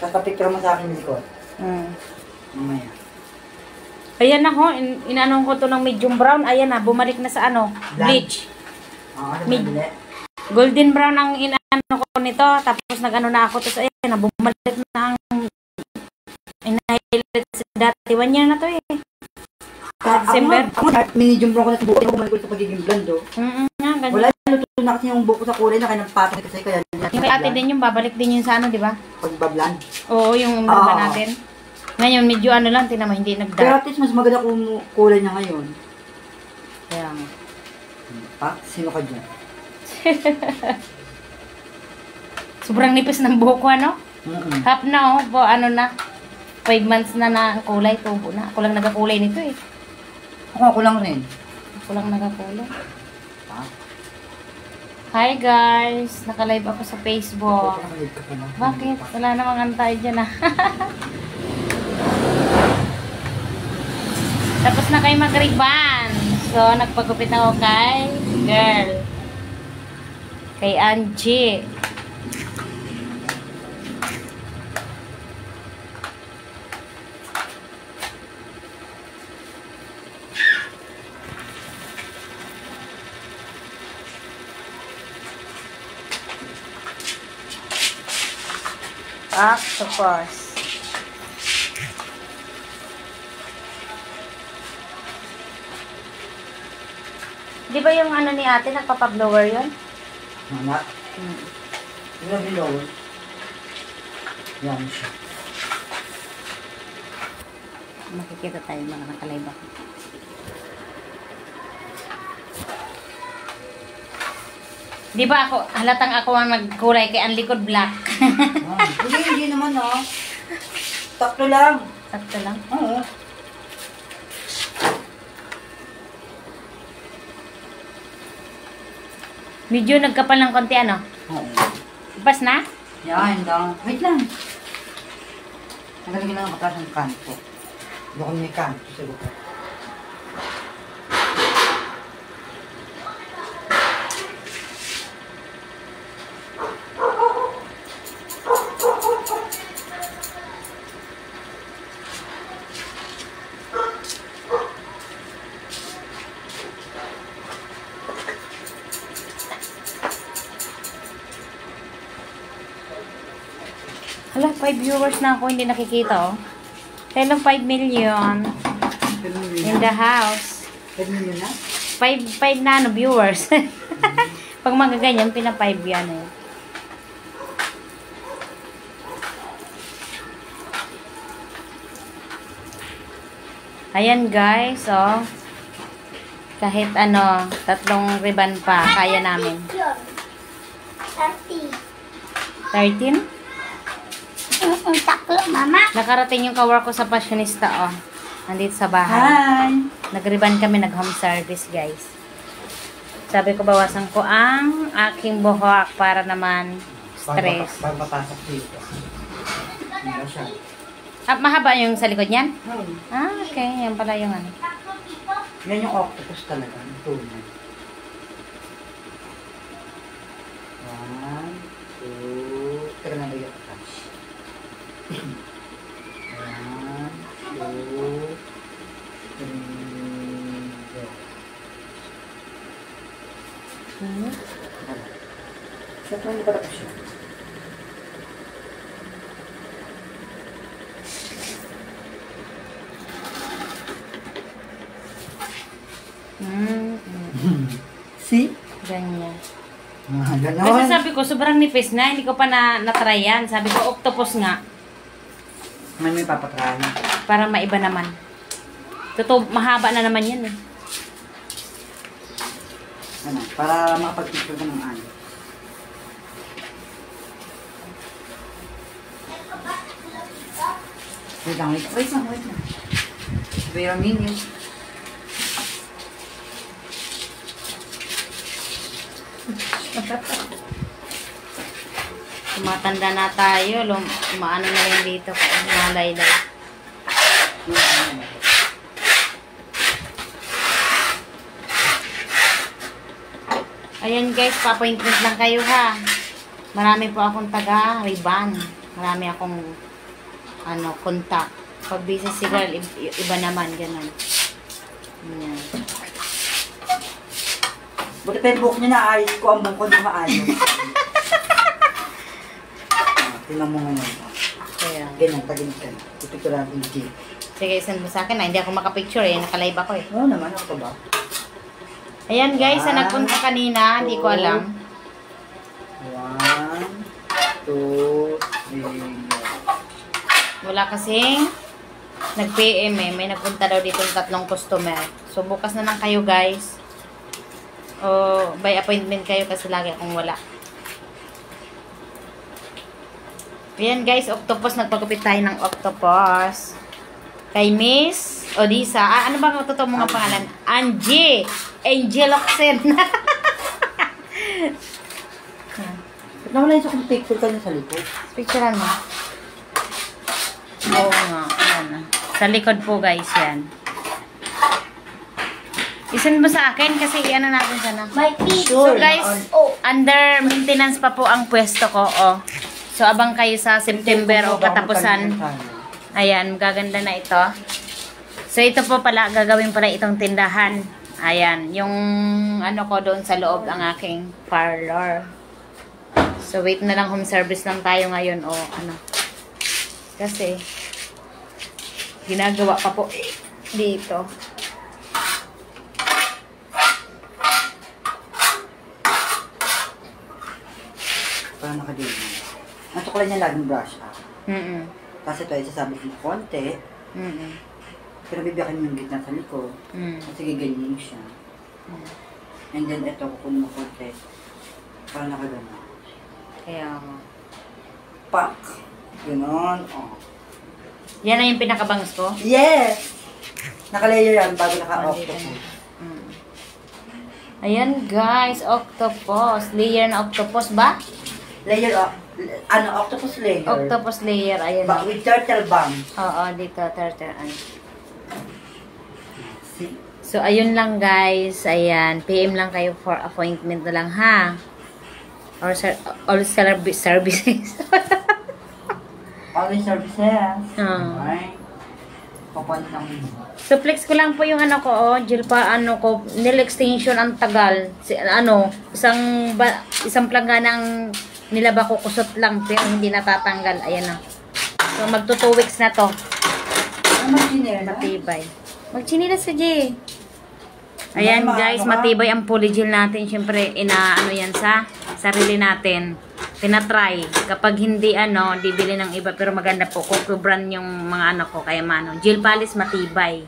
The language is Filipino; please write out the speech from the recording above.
Tapos papicture mo sa akin yung likod. Mamaya. Ayan na ho, inanong ko to ng medium brown. Ayan na, bumalik na sa ano, bleach. Golden brown ang inano ko nito. Tapos nag-ano na ako. Tapos ayan na, bumalik na ang in-highlight sa dati. 1 year na to eh. December. Medium brown ko na ito. Bumalik ko ito pagiging blando. Wala luto na kasi yung buko sa kulay na kaya nagpatong ito sa'yo. Kaya yung kay ate din yung babalik din yung sa ano, di ba? Pagbablan. Oo, yung umaba natin. Ngayon, medyo ano lang, tinama, hindi nagdart. Pero at least mas maganda kung kulay niya ngayon. Kaya nga. Pa? Sino ka dyan? Sobrang nipis ng buhok ko, ano? Half na, oh. Ano na? 5 months na ang kulay, tubo na. Ako lang nagakulay nito eh. Ako lang rin. Ako lang nagakulay. Ha? Hi guys! Naka-live ako sa Facebook. Bakit? Wala namang antay dyan ah. Tapos na kayo mag-ribbon. So, nagpagupit ako kay girl. Kay Angie. Octopus. Di ba yung ano ni ate, nagpapablower yun? Anak? Yung blower. Yan siya. Makikita tayo mga nakalive ako. Di ba ako, halatang ako ang nagkulay kay ang likod black. Hindi naman ah. Takto lang. Sakto lang? Oo. Medyo nagkapal ng konti ano? Oo. Ipas na? Yan lang. Wait lang. Nagalagyan lang ang mataas ng kanto. Doon may kanto sa lupa. Hala, 5 viewers na ako, hindi nakikita oh. Kaya lang 5 million in the house. 5 million na? 5 na ano, viewers. Pag mga ganyan, pina 5 yan eh. Ayan guys, oh. Kahit ano, 3 ribbon pa, kaya namin. 13? Mama. Nakarating yung kawork ko sa fashionista, oh. Nandito sa bahay. Hi! Nag-ribbon kami, nag-home service, guys. Sabi ko, bawasan ko ang aking buhok para naman stress. Pagpapasok dito. Ano siya? Ah, mahaba yung sa likod niyan? Hmm. Ah, okay. Yan pala yung ano. Yan yung octopus talaga. Tunay. 1, 2, teka na lagyan ka. 1, 2, 3, go. Saan pa hindi pa tapos siya? See? Ganyan. Ganon. Kasi sabi ko, sobrang nipis na. Hindi ko pa na-try yan. Sabi ko, octopus nga. May papatrahin. Para maiba naman. Totoo, mahaba na naman yan eh. Ano? Para makapag-picture ka ng ano. Wait lang. Wait a minute. Tumatanda na tayo. Maano na rin dito. Malay-lay. Ayan guys, pa-appointment lang kayo ha. Marami po akong taga-ribbon. Marami akong ano, contact. Pag busy si girl, iba naman, ganun. Yan. Buti pa yung buhok niya na ayos ko, ang buhok ko na maayos. Tingnan mo ngayon. Kaya. Ganyan, taginit ka na. Ipicture natin yung Jill. Sige, send mo sa akin na. Hindi ako makapicture eh. Nakalive ako eh. Oo naman, ako ba? Ayan guys, sa nagpunta kanina, hindi ko alam. 1, 2, 3, Wala kasing nag-PM eh. May nagpunta daw dito ng 3 customer. So, bukas na lang kayo guys. O, by appointment kayo kasi lagi akong wala. Ayan guys, octopus. Nagpagupit tayo ng octopus. Kay Miss Odisa. Ano ba ang totoo mga pangalan? Angie. Angel Oxen. nawala yung sa kong picture ka na sa likod. Picturean mo. Oo nga. Ayan. Sa likod po guys yan. Isend mo sa akin kasi ano natin sana. So guys, under maintenance pa po ang pwesto ko. Oh. So abang kayo sa September o katapusan. Ayan, gaganda na ito. So ito po pala, gagawin pala itong tindahan. Ayan, yung ano ko doon sa loob ang aking parlor. So wait na lang, home service lang tayo ngayon o ano. Kasi ginagawa pa po dito. Parang nakadilim. Natukulan niya laging brush up. Kasi ito ay sasabi ko konti. Pero bibiyakin mo yung gitna sa likod. Kasi giganyin siya. And then ito, kukunin mo konti. Parang nakagana. Kaya Pak! Ganon. Oh. yan na yung pinakabangs ko. Yes! Nakalayer yan bago naka-off ko. Ayan guys, octopus. Layer na octopus ba? Layer of, octopus layer. Octopus layer, ayan. But with turtle bang. Oo, dito, turtle. So, ayun lang guys. Ayan, PM lang kayo for appointment na lang ha. Or all services. All services. Okay. Papunta lang. So, flex ko lang po yung ano ko, oh. Gel pa, ano ko, nail extension ang tagal. Isang plangganang nilaba ko, kusot lang, pero hindi natatanggal. Ayan na. So, magto 2 weeks na to. Matibay. Magchinila sa J. Ayan guys, matibay ang polygel natin. Siyempre, ano yan sa sarili natin. Tinatry. Kapag hindi di bili ng iba. Pero maganda po. Coco brand yung mga anak ko. Kaya gel polish matibay.